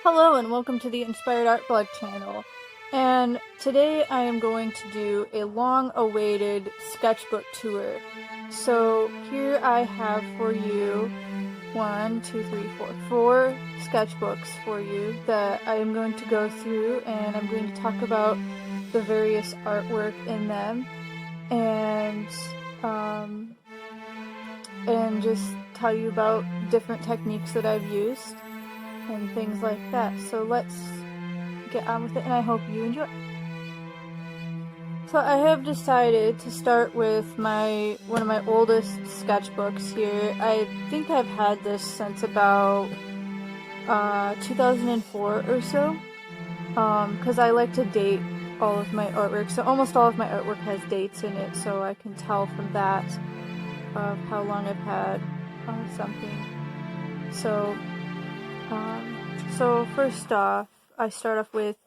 Hello and welcome to the Inspired Art Blog channel. And today I am going to do a long-awaited sketchbook tour. So here I have for you four sketchbooks for you that I am going to go through, and I'm going to talk about the various artwork in them and just tell you about different techniques that I've used and things like that. So let's get on with it, and I hope you enjoy. So I have decided to start with one of my oldest sketchbooks here. I think I've had this since about 2004 or so, because I like to date all of my artwork. So almost all of my artwork has dates in it, so I can tell from that of how long I've had something. So first off, I start off with,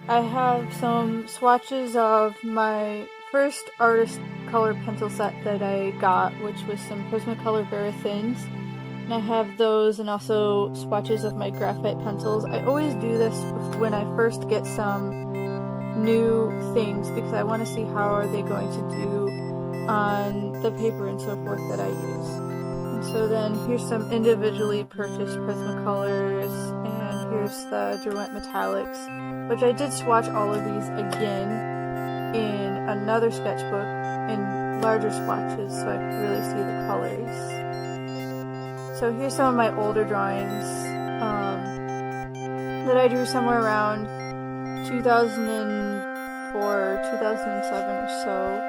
I have some swatches of my first artist color pencil set that I got, which was some Prismacolor Very Thins. And I have those, and also swatches of my graphite pencils. I always do this when I first get some new things, because I want to see how are they going to do on the paper and so forth that I use. And so then here's some individually purchased Prismacolors, and here's the Derwent Metallics, which I did swatch all of these again in another sketchbook in larger swatches so I could really see the colors. So here's some of my older drawings that I drew somewhere around 2004, 2007 or so.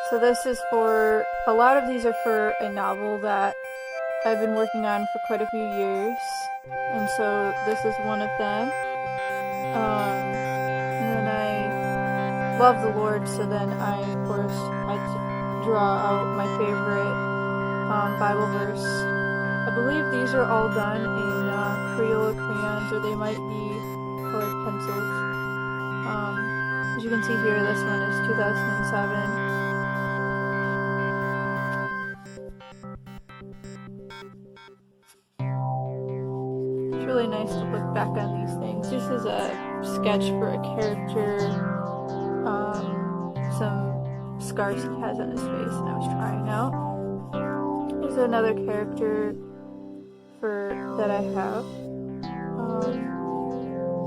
So this is for, a lot of these are for a novel that I've been working on for quite a few years, and so this is one of them. And then I love the Lord, so then I draw out my favorite Bible verse. I believe these are all done in Crayola crayons, or they might be colored pencils. As you can see here, this one is 2007. Really nice to look back on these things. This is a sketch for a character, some scars he has on his face, and I was trying out. Here's another character that I have.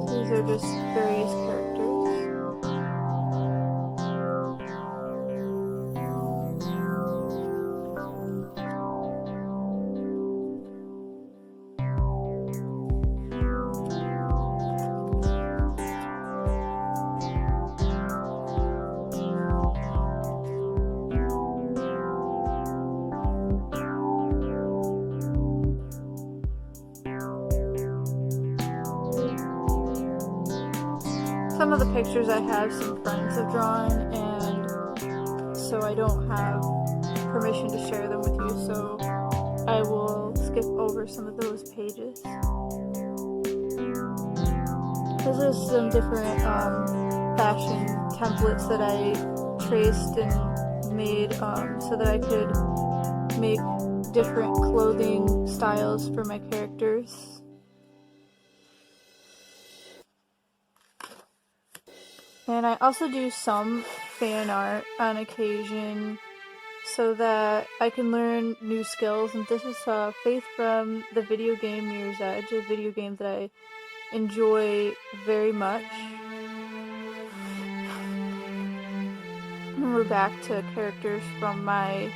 These are just various characters. Some of the pictures I have some friends have drawn, and so I don't have permission to share them with you, so I will skip over some of those pages. This is some different fashion templates that I traced and made so that I could make different clothing styles for my characters. And I also do some fan art on occasion so that I can learn new skills. And this is Faith from the video game Mirror's Edge, a video game that I enjoy very much. And we're back to characters from my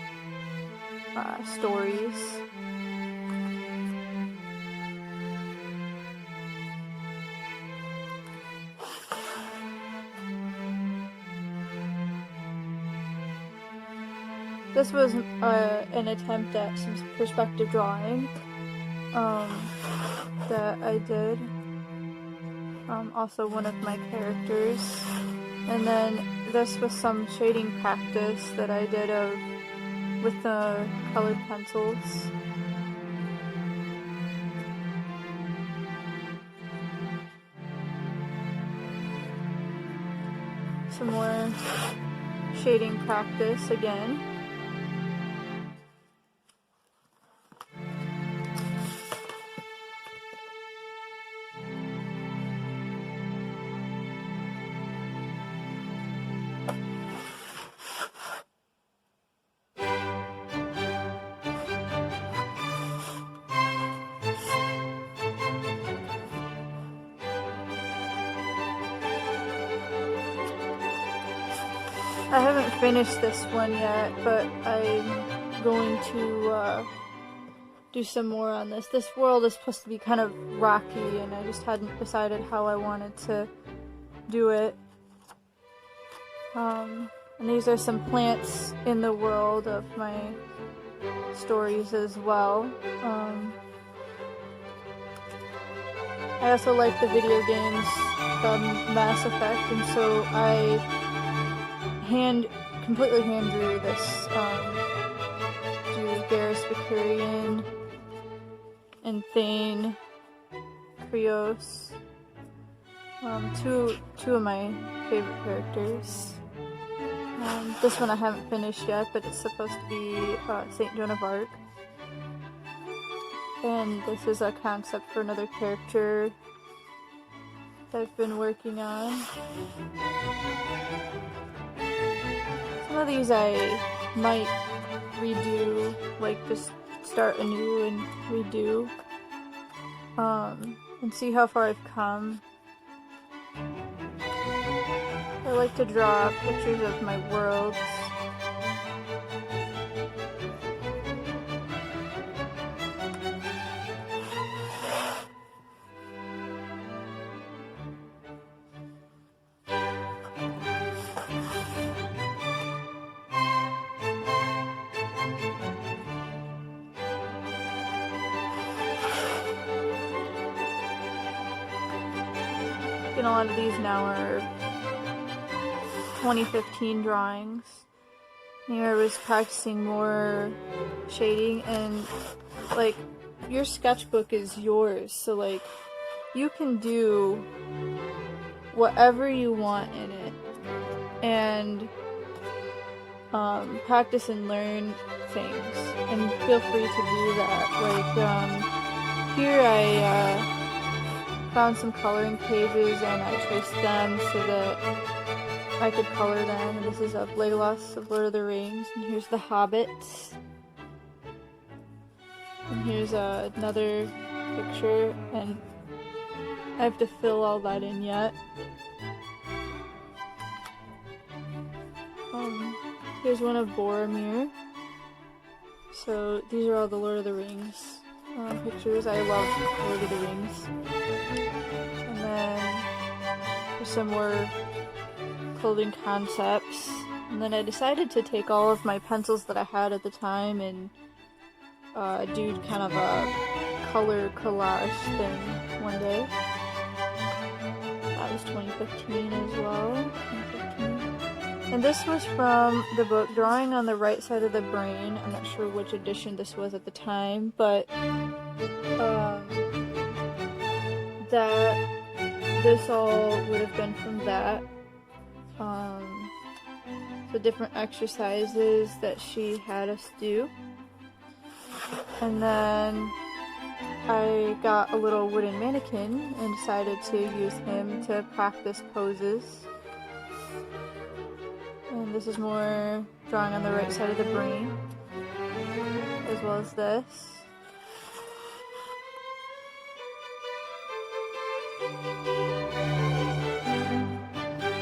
stories. This was an attempt at some perspective drawing that I did. Also one of my characters. And then this was some shading practice that I did with the colored pencils. Some more shading practice again. finished this one yet, but I'm going to do some more on this. This world is supposed to be kind of rocky, and I just hadn't decided how I wanted to do it. And these are some plants in the world of my stories as well. I also like the video games Mass Effect, and so I completely hand drew this. Drew Garrus Vicarian and Thane Krios. Two of my favorite characters. This one I haven't finished yet, but it's supposed to be Saint Joan of Arc. And this is a concept for another character that I've been working on. Some of these I might redo, like just start anew and redo, and see how far I've come. I like to draw pictures of my worlds. And a lot of these now are 2015 drawings. Here I was practicing more shading, and like your sketchbook is yours, so like you can do whatever you want in it and practice and learn things, and feel free to do that. Like here I found some coloring pages and I traced them so that I could color them. And this is of Legolas of Lord of the Rings, and here's the Hobbit, and here's another picture, and I have to fill all that in yet. Here's one of Boromir. So these are all the Lord of the Rings pictures. I love Lord of the Rings. And then there's some more clothing concepts. And then I decided to take all of my pencils that I had at the time and do kind of a color collage thing one day. That was 2015 as well. 2015. And this was from the book Drawing on the Right Side of the Brain. I'm not sure which edition this was at the time, but this all would have been from that. The different exercises that she had us do. And then I got a little wooden mannequin and decided to use him to practice poses. And this is more drawing on the right side of the brain, as well as this.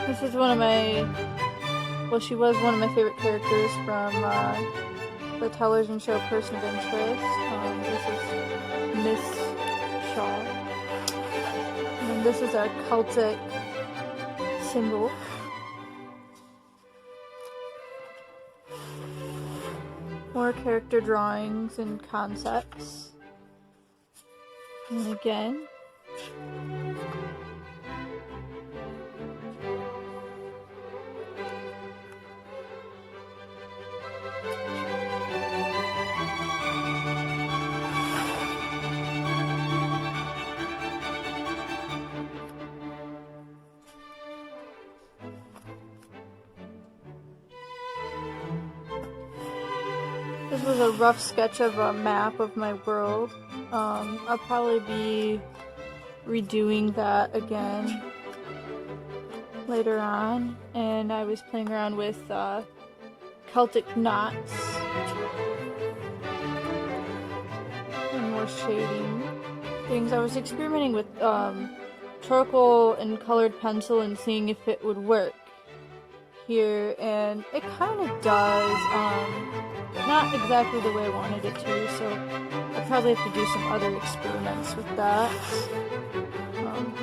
This is one of my, well, she was one of my favorite characters from the television show Person of Interest. This is Miss Shaw. And this is a Celtic symbol. More character drawings and concepts. And again. This was a rough sketch of a map of my world. I'll probably be redoing that again later on. And I was playing around with Celtic knots and more shading things. I was experimenting with charcoal and colored pencil and seeing if it would work. here, and it kind of does, not exactly the way I wanted it to, so I probably have to do some other experiments with that.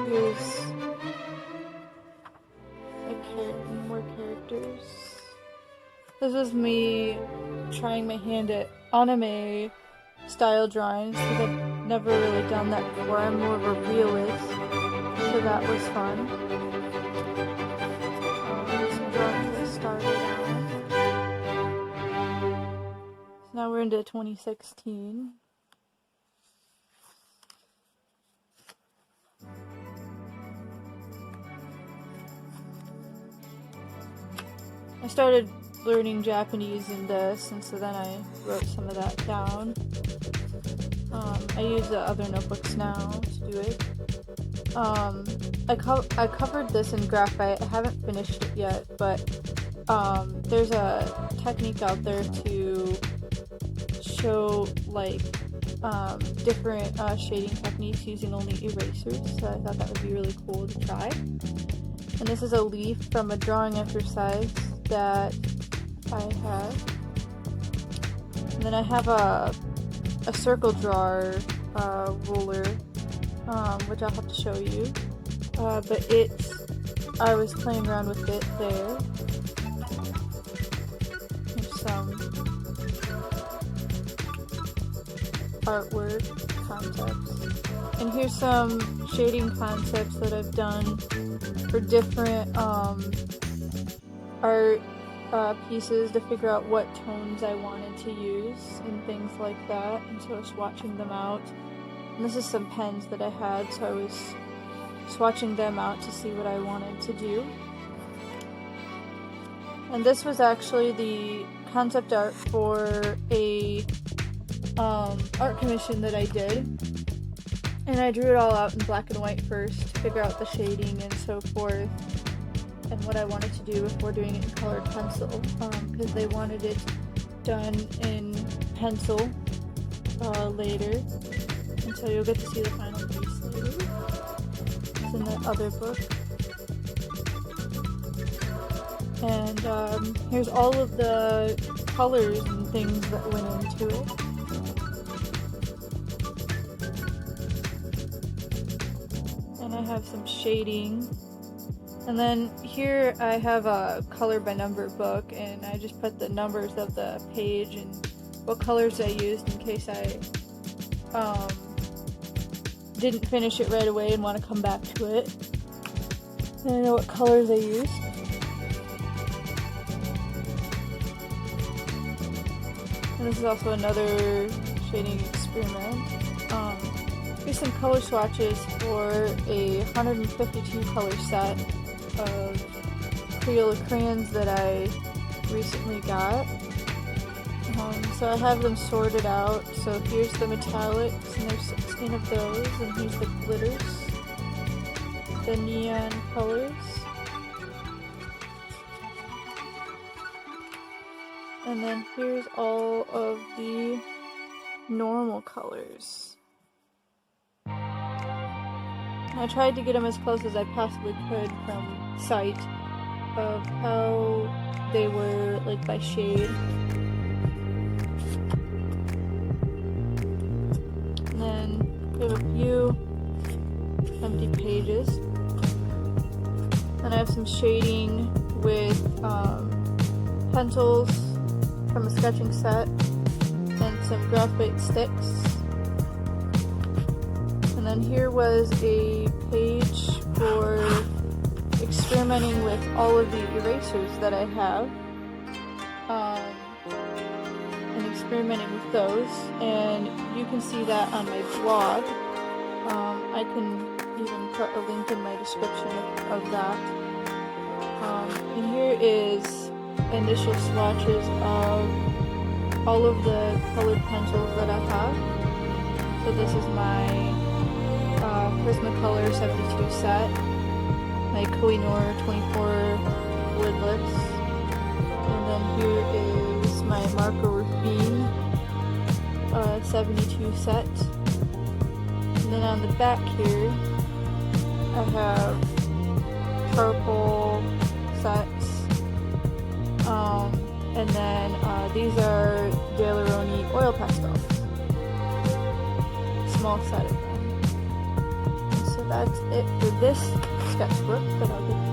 Here's more characters. This was me trying my hand at anime style drawings, because I've never really done that before. I'm more of a realist, so that was fun. Some drawings I started on. So now we're into 2016. I started learning Japanese in this, and so then I wrote some of that down. I use the other notebooks now to do it. I covered this in graphite. I haven't finished it yet, but there's a technique out there to show like different shading techniques using only erasers, so I thought that would be really cool to try. And this is a leaf from a drawing exercise that I have. And then I have a circle drawer ruler, which I'll have to show you. But I was playing around with it there. There's some artwork concepts. And here's some shading concepts that I've done for different art pieces to figure out what tones I wanted to use and things like that, and so I was swatching them out. And this is some pens that I had, so I was swatching them out to see what I wanted to do. And this was actually the concept art for a art commission that I did, and I drew it all out in black and white first to figure out the shading and so forth, and what I wanted to do before doing it in colored pencil, because they wanted it done in pencil later, and so you'll get to see the final piece later. It's in the other book. And here's all of the colors and things that went into it. And I have some shading. And then here I have a color by number book, and I just put the numbers of the page and what colors I used in case I didn't finish it right away and want to come back to it. And I know what colors I used. And this is also another shading experiment. Here's some color swatches for a 152 color set of Crayola crayons that I recently got. So I have them sorted out. So here's the metallics, and there's 16 of those, and here's the glitters, the neon colors, and then here's all of the normal colors. I tried to get them as close as I possibly could from sight of how they were, like, by shade. And then we have a few empty pages. And I have some shading with pencils from a sketching set and some graphite sticks. And then here was a page for experimenting with all of the erasers that I have, and experimenting with those, and you can see that on my blog. I can even put a link in my description of that. And here is initial swatches of all of the colored pencils that I have. So this is my Prismacolor 72 set, my Koh-I-Noor 24 woodlets, and then here is my Marco Rufine 72 set, and then on the back here I have charcoal sets And then these are Daleroni oil pastels. Small set of them. And so that's it for this sketchbook, but I'll get